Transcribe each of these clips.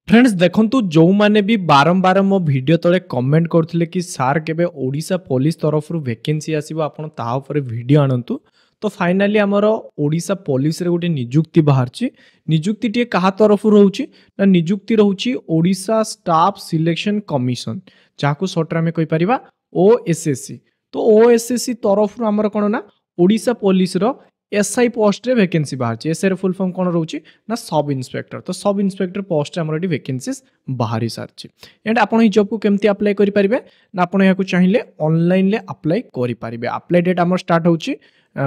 Friends देखंतु जो माने भी बारंबार मो वीडियो तले कमेंट करथिले कि सार केबे ओडिशा पुलिस तरफ रु वैकेंसी आसीबो आपण ता ऊपर वीडियो आनंतु। तो फाइनली हमर ओडिशा पुलिस रे गोटे नियुक्ति बाहरची। नियुक्ति टी कहा तरफ रहउची ना नियुक्ति रहउची ओडिशा स्टाफ सिलेक्शन कमिशन जाको शॉर्ट रे हम कहि परिबा ओएसएससी। तो ओएसएससी तरफ रु हमर कोन ना ओडिशा पुलिस रो एसआई पोस्ट रे वैकेंसी बाहर एसआई फुल फॉर्म कौन रोचे ना सब इन्स्पेक्टर। तो सब इन्स्पेक्टर पोस्ट आमर ये वैकेंसीज बाहरी सारी एंड आप जॉब को केमती अप्लाई करेंगे ना आप चाहिए ऑनलाइन ले अप्लाई करेंगे। अप्लाई डेट आम स्टार्ट हो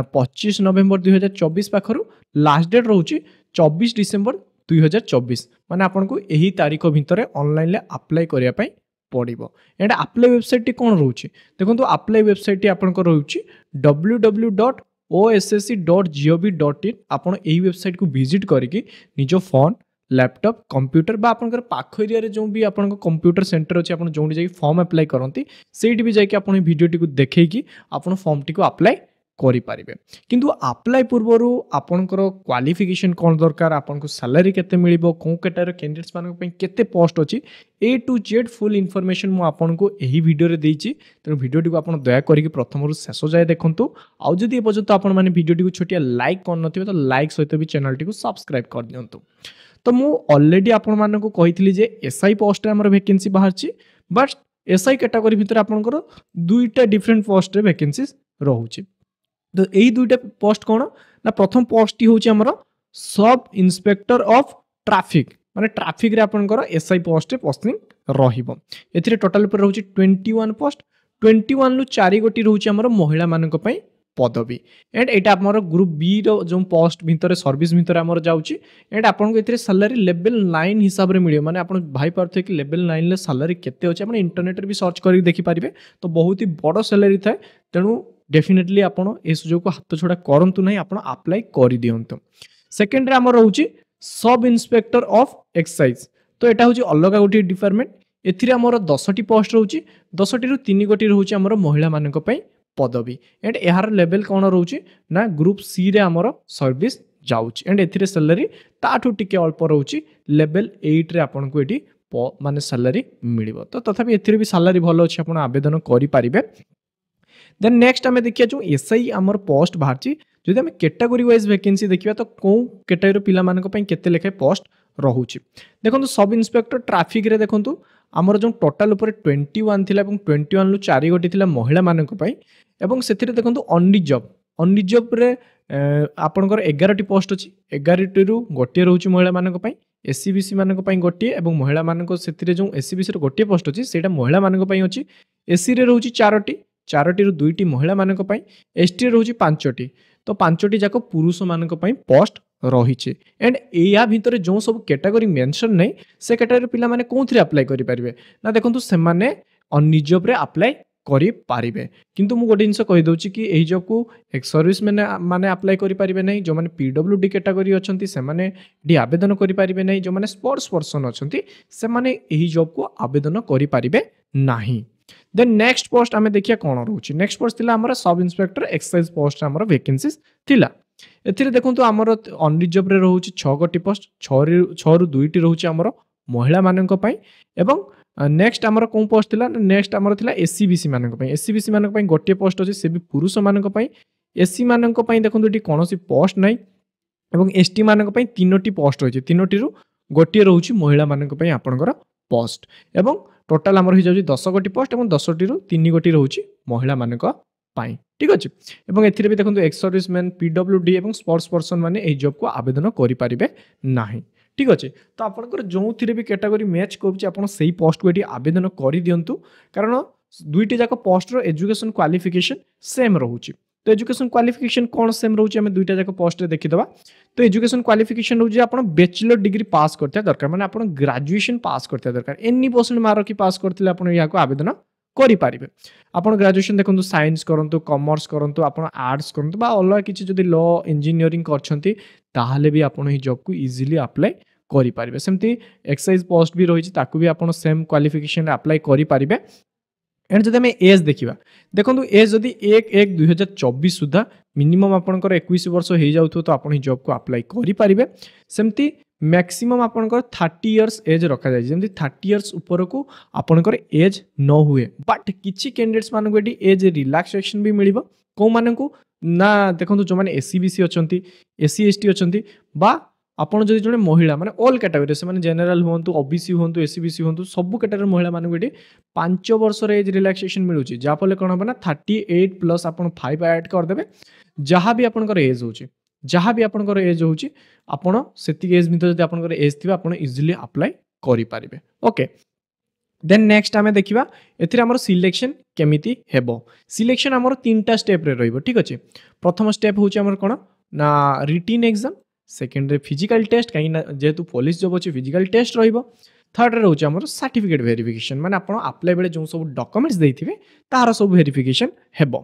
25 नवेम्बर 2024 पाखर लास्ट डेट रोचे 24 डिसेम्बर 2024 माने आपन को यही तारीख भितर ऑनलाइन ले अप्लाई करने पड़ो। एंड अप्लाई वेबसाइट टी कौन रोचे देखो अप्लाई वेबसाइट टी आपन को रोचे www.ossc.gov.in। आपन एही वेबसाइट को विजिट करके निजो फोन लैपटॉप कंप्यूटर बा आपनकर पाख एरिया रे जो भी आपन कंप्यूटर सेंटर अछि आपन जोंडी जाई फॉर्म अप्लाई करंती सेठी भी जाई कि आपन वीडियो टी को देखै कि आपन फॉर्म टी को अप्लाई करि पारिबे। किंतु अप्लाई पूर्वरु आपनकर क्वालिफिकेशन कोन दरकार आपनको सैलरी केते मिलिबो को कैटेगरी कैंडिडेट्स मानक पई केते पोस्ट अछि ए टू जेड फुल इन्फॉर्मेशन मु आपनको एही वीडियो रे देइछि। तेनु वीडियो टी को आपन दया करिके प्रथम रु शेष जाय देखंतु। आउ जदि ए पर्यंत आपन माने वीडियो टी को छोटिया लाइक कर नथिबे तो लाइक सहित भी चैनल टी को सब्सक्राइब कर दियंतु। तो मु ऑलरेडी आपन मानको कहितली जे एसआई पोस्ट रे हमर वैकेंसी बाहरछि बट एसआई कैटेगरी भितर आपनकर दुईटा डिफरेंट पोस्ट रे वैकेंसीज रहउछि। तो यही दुईटा पोस्ट कौन ना प्रथम पोस्ट टी होची हमर सब इंस्पेक्टर ऑफ ट्रैफिक माने ट्रैफिक रे आपनकर एसआई पोस्ट रे पोस्टिंग रहिबो। एथिरे टोटल पर रहउची 21 पोस्ट 21 लु 4 गोटी रहउची हमर महिला मानक पई पदवी। एंड एटा हमर ग्रुप बी रो जो पोस्ट भितर सर्विस भितर हमर जाउची। एंड आपन को एथिरे सैलरी लेवल 9 हिसाब रे मिलियो माने आपन भाई पारथे कि लेवल 9 ले सैलरी केते होची आपन इंटरनेट रे भी सर्च करि देखि पारिबे। तो बहुत ही बड़ सैलरी थाए तेनु डेफिनेटली आपन ए सुजोग को हाथ छोड़ा करंतु नहीं आपन अप्लाई करि दियंतु। सेकंड रे हमर रहउची सब इंस्पेक्टर ऑफ एक्साइज। तो एटा होची अलगा गोटी डिपार्टमेंट। एथिरे हमर 10 टी पोस्ट रहउची 10 टी रु 3 गोटी रहउची हमर महिला मानक पई पदवी। एंड एहार लेवल कोन रहउची ना ग्रुप सी रे हमर सर्विस जाउची। एंड एथिरे सैलरी ताठू टिके अल्प रहउची लेवल 8 रे आपन को एटी माने सैलरी मिलिबो। तो तथापि एथिरे भी सैलरी भलो अछि आपन आवेदन करि पारिबे। देन नेक्स्ट आमे देखिया जो एसआई हमर पोस्ट बाहरची जदि हम कैटेगरी वाइज वैकेंसी देखिया तो को कैटेगरी पिला मानक पई केते लेखे पोस्ट रहउची। देखंतु सब इंस्पेक्टर ट्रैफिक रे देखंतु हमर जो टोटल ऊपर 21 थिला एवं 21 लु 4 गोटी थिला महिला मानक पई एवं सेथिरे देखंतु ऑन जॉब रे आपनकर 11 टी पोस्ट अछि 11 टी रु गोटी रहउची महिला मानक पई एससीबीसी मानक पई गोटी एवं महिला मानक सेथिरे जो एससीबीसी रे गोटी पोस्ट अछि सेटा महिला मानक पई अछि। एससी रे रहउची 4 टी रु 2 टी महिला मानक पई एसटी रे रहउची 5 टी। तो 5 टी जाको पुरुष मानक पई पोस्ट रहिছে। एंड एया भितरे जो सब कैटेगरी मेंशन नै से कैटेगरी पिला माने कोनथि अप्लाई करि परिबे ना देखंतु से माने ऑन जॉब रे अप्लाई करि पारिबे। किंतु मु गोटे जिंस कहि दउची कि एही जॉब को एक सर्विस माने अप्लाई करि परिबे नै जो माने पीडब्ल्यूडी कैटेगरी अछंती से माने डी आवेदन करि परिबे नै जो माने स्पोर्ट्स पर्सन अछंती से माने एही जॉब को आवेदन करि परिबे नाही। देन नेक्स्ट पोस्ट आमे देखिया कोन रहउची। नेक्स्ट पोस्ट थिला हमर सब इंस्पेक्टर एक्साइज पोस्ट हमर वैकेंसीज थिला। एथिरे देखंतु हमर ऑन जॉब रे रहउची 6 गोटी पोस्ट 6 रु 2 टी रहउची हमर महिला मानक पई एवं नेक्स्ट हमर कोन पोस्ट थिला नेक्स्ट हमर थिला एससीबीसी मानक पई। एससीबीसी मानक पई गोटी पोस्ट अछि से भी पुरुष मानक पई। एससी मानक पई देखंतु एटी कोनोसी पोस्ट नै एवं एसटी मानक पई 3 टी पोस्ट होछि 3 टी रु गोटी रहउची महिला मानक पई आपनकर पोस्ट एवं टोटल हमर हो जाउची 10 गोटी पोस्ट एवं 10 टी रु 3 गोटी रहउची महिला मानक पाई। ठीक अछि। एवं एथिरे भी देखंतु एक्स सर्विसमैन पीडब्ल्यूडी एवं स्पोर्ट्स पर्सन माने एही जॉब को आवेदन करि पारिबे नाही। ठीक अछि। तो आपनकर जो थिरे भी कैटेगरी मैच करूची आपन सेही पोस्ट को एठी आवेदन करि दियंतु कारण दुईटी जाको पोस्ट रो एजुकेशन क्वालिफिकेशन सेम रहउची। तो एजुकेशन क्वालिफिकेशन कौन सेम रोचे हमें दुईटा जाक पोस्ट रे देखिदबा। तो एजुकेशन क्वालिफिकेशन रोचे आपण बैचलर डिग्री पास करते दरकार माने आपण ग्रेजुएशन पास करते दरकार एनी % मार्क की पास करथिले आपण याको आवेदन करि पारिबे। आपण ग्रेजुएशन देखंतु साइंस करंतु कॉमर्स करंतु आपण आर्ट्स करंतु बा अलग किछि जदि लॉ इंजीनियरिंग करछंती ताहाले भी आपण ही जॉब को इजीली अप्लाई करि पारिबे। सेमती एक्साइज पोस्ट भी रहिछि ताकू भी आपण सेम क्वालिफिकेशन रे अप्लाई करि पारिबे। एंड जदि हमें एज देखा देखो एज जदि 1/1/2024 सुधा मिनिमम आपंकर 21 वर्ष हो जाऊ तो आप जॉब को अप्लाई करें। सेमती मैक्सिमम आपनकर 30 इयर्स एज रखा जाए जमी 30 इयर्स ऊपर को आपनकर एज न हुए बट किछि कैंडिडेट्स मान को एज रिलैक्सेशन भी मिल कौ मान को ना देखो जो मैंने एससी बीसी अच्छा एससी एसटी अच्छा बा आपड़ जब जो महिला माने ऑल कैटेगरी से जेनेल हूँ ओबीसी हूँ एससी बीसी हूँ सब कैटेगरी महिला मानक ये 5 वर्ष एज रिलैक्सेशन मिलूँ जहाँफल कौन हम ना 38 प्लस आप 5 ऐड करदे जहाँ भी आपंकर एज हो जहाँ भी आपंकर एज हो एज भर जब आप एज थी आप इजिली अप्लाई करें ओके देन नेक्स्ट आम देखा एमर सिलेक्शन केमिति हेबो सिलेक्शन आमर 3टा स्टेप रे रहिबो ठीक अच्छे प्रथम स्टेप हूँ आमर कौन ना written exam second physical test कहीं जेहेतु पुलिस जॉब अच्छे फिजिकल टेस्ट रहिबो थर्ड रे रोचे आमर सर्टिफिकेट वेरिफिकेशन माने आपण अप्लाई बेले जो सब डॉक्यूमेंट्स देथिबे तार सब वेरिफिकेशन हेबो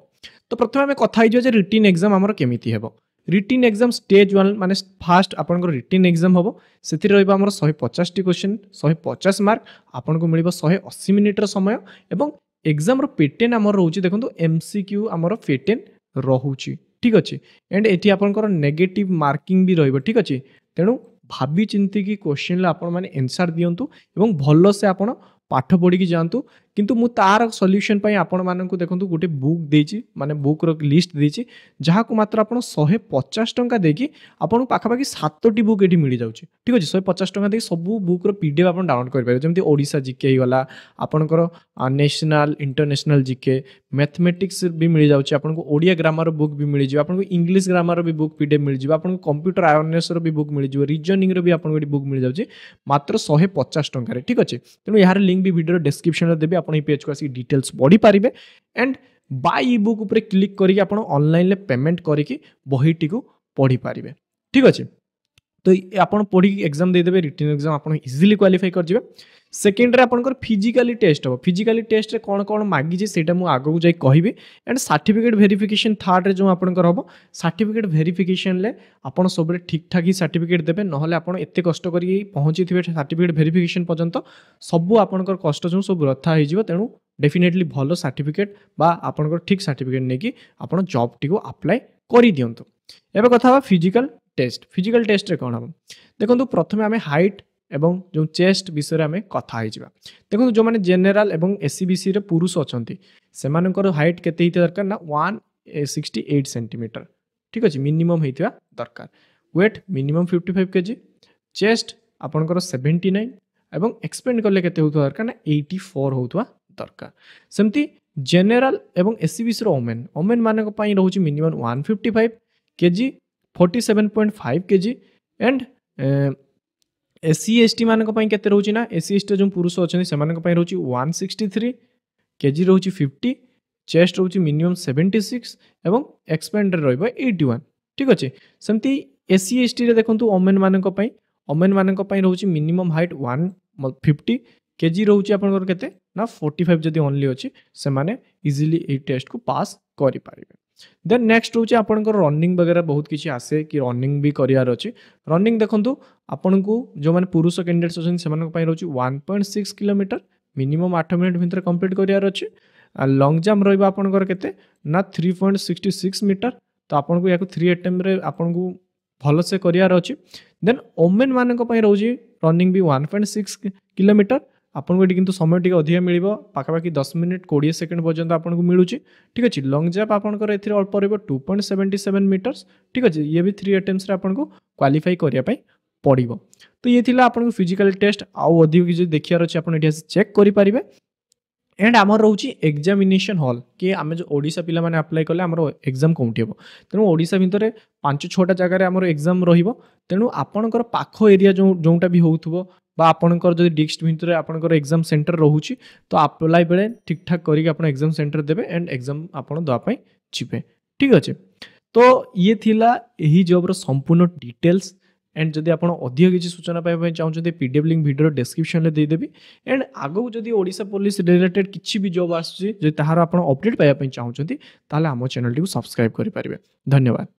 तो प्रथम आम कथा हो जे रिटिन एग्जाम आमर केमिति हेबो रिटिन एग्जाम स्टेज 1 माने फास्ट आपनकर रिटिन एग्जाम हबो सेति रहइबो आमर 150 टी क्वेश्चन 150 मार्क आपनको मिलिबो 180 मिनिट रो समय एवं एग्जाम रो पैटर्न आमर रहउची देखंतु एमसीक्यू आमर पैटर्न रहउची ठीक अच्छे एंड एटी आपनकर नेगेटिव मार्किंग भी रहिबो ठीक अच्छे तेणु भाभी चिंती की क्वेश्चन आपण माने आंसर दियंतु एवं भलो से आपण पाठ पढ़ी की जातु किंतु मु तार सॉल्यूशन पई आपण माननकु देखंतु गोटे बुक देछि माने बुक रो लिस्ट देछि जहा को मात्र आपण 150 टंका देकी आपण पाखापाखि 7टी बुक एठी मिली जाउछि ठीक अछि 150 टंका देकी सब बुक रो पीडीएफ आपण डाउनलोड कर पारे जेमति ओडिसा जीके ही गला आपनकर नेशनल इंटरनेशनल जीके मैथमेटिक्स भी मिली जाउछि आपनको ओडिया ग्रामर बुक भी मिली जिवो आपनको इंग्लिश ग्रामर भी बुक पीडीएफ मिली जिवो आपनको कंप्यूटर अवेयरनेस रो भी बुक मिली जिवो रीजनिंग रो भी आपनको एठी बुक मिली जाउछि मात्र 150 टंका रे ठीक अछि तेनु यार लिंक भी वीडियो डिस्क्रिप्शन रे देबे आपण पेज को आसी डिटेल्स पढ़ी पारिबे एंड बाय ई बुक ऊपर क्लिक करिक आपण ऑनलाइन ले पेमेंट करिक बहीटी को पढ़ी पारिबे ठीक अछि तो आपण पढ़ी एग्जाम दे देबे रिटन एग्जाम आपण इजीली क्वालिफाई कर जिवे सेकेंड रे आपनकर फिजिकली टेस्ट हो फिजिकली टेस्ट रे कोन कोन मागी जे सेटा मु आगो जाई कहिबे एंड सर्टिफिकेट वेरिफिकेशन थर्ड रे जो आपनकर होबो सर्टिफिकेट वेरिफिकेशन ले आपण सबरे ठीक ठाक ही सर्टिफिकेट देबे नहले आपण एते कष्ट करी पहुंची थिबे सर्टिफिकेट वेरिफिकेशन पर्यंत सब आपनकर कष्ट जो सब रथा हो जिवो तेनु डेफिनेटली भलो सर्टिफिकेट बा आपनकर ठीक सर्टिफिकेट नेकी आपण जॉब टी को अप्लाई करि दियंतु एबे कथा बा फिजिकल टेस्ट रे कोन हम देखंतु प्रथमे हमें हाइट एवं जो चेस्ट विषय आम कथा देखो जो मैंने जेनेल एवं एससीबीसी रे पुरुष अच्छा से हाइट केते दरकार ना 168 सेंटीमीटर ठीक अच्छे मिनिमम होता दरकार वेट मिनिमम 55 केजी चेस्ट आपंकर 79 एवं एक्सपेंड कले केते होता दरकार ना 84 होता दरकार सेमती जेनेल एवं एससीबीसी रो ओमेन मानक पई रहउची minimum 155 KG 47.5 KG and SC ST मानक पई केते रहउची ना एससी एसटी जो पुरुष अच्छा से रहउची 163 केजी रहउची 50 चेस्ट रहउची मिनिमम 76 एवं एक्सपेंड रहइबो 81 ठीक अच्छे सेमती एससी एसटी रे देखंतु ओमेन मानक पई रहउची मिनिमम हाइट 150 केजी रहउची आपनकर केते ना 45 जदी ओनली अछि से माने इजीली ए टेस्ट को पास करि पारिबे देन नेक्स्ट होचे आपनकर रनिंग वगैरह बहुत किसी आसे कि रनिंग भी करियार अछि रनिंग देखंतु आपनको जो माने पुरुष कैंडिडेट्स अछन सेमानक पई रहउची 1.6 किलोमीटर मिनिमम 8 मिनिट भितर कंप्लीट करियार अछि लॉन्ग जंप रहइबा आपनकर केते ना 3.66 मीटर तो आपनको याको 3 अटेम्प्ट रे आपनको भलो से करियार अछि देन ओमेन मानक पई रहउची रनिंग भी 1.6 किलोमीटर आपको ये किंतु समय टी अधिक मिल पाखापाखि 10 मिनिट 20 सेकेंड पर्यंत आपको मिलूँ ठीक अच्छे लॉन्ग जंप आपंकर ए अल्प रहा 2.77 मीटर्स ठीक अच्छे ये भी 3 अटेम्प्ट्स आपको क्वालिफाई करने पड़ो तो ये थिला आपको फिजिकल टेस्ट आउ अधिक किसी देखार अच्छे आप चेक करेंगे एंड आमर रोचे एग्जामिनेशन हॉल कि आम जो ओडिशा पिला माने अप्लाई कले आमर एग्जाम कौटी हे तेणु ओडिशा भितर 5-6टा जगार आमर एग्जाम तेणु आपणकर पाख एरिया जोटा भी होउथबो बा आपणकर जदि डिस्ट्रिक्ट भितर आपणकर एग्जाम सेंटर रहउची तो अप्लाई बेले ठीक ठाक करिक आपण एग्जाम सेंटर देबे एंड एग्जाम आपण दवा पई जिबे ठीक अच्छे तो ये थिला एही जॉब रो संपूर्ण डिटेल्स एंड जदि आप अधिक किसी सूचना पाइबा चाहते पीडीएफ लिंक वीडियो डिस्क्रिप्शन में देदेवी एंड आगो जदि ओडिशा पुलिस रिलेटेड किसी भी जॉब आसुची तार आप अपडेट पाइबा चाहते आम चैनल टी सब्सक्राइब करेंगे धन्यवाद।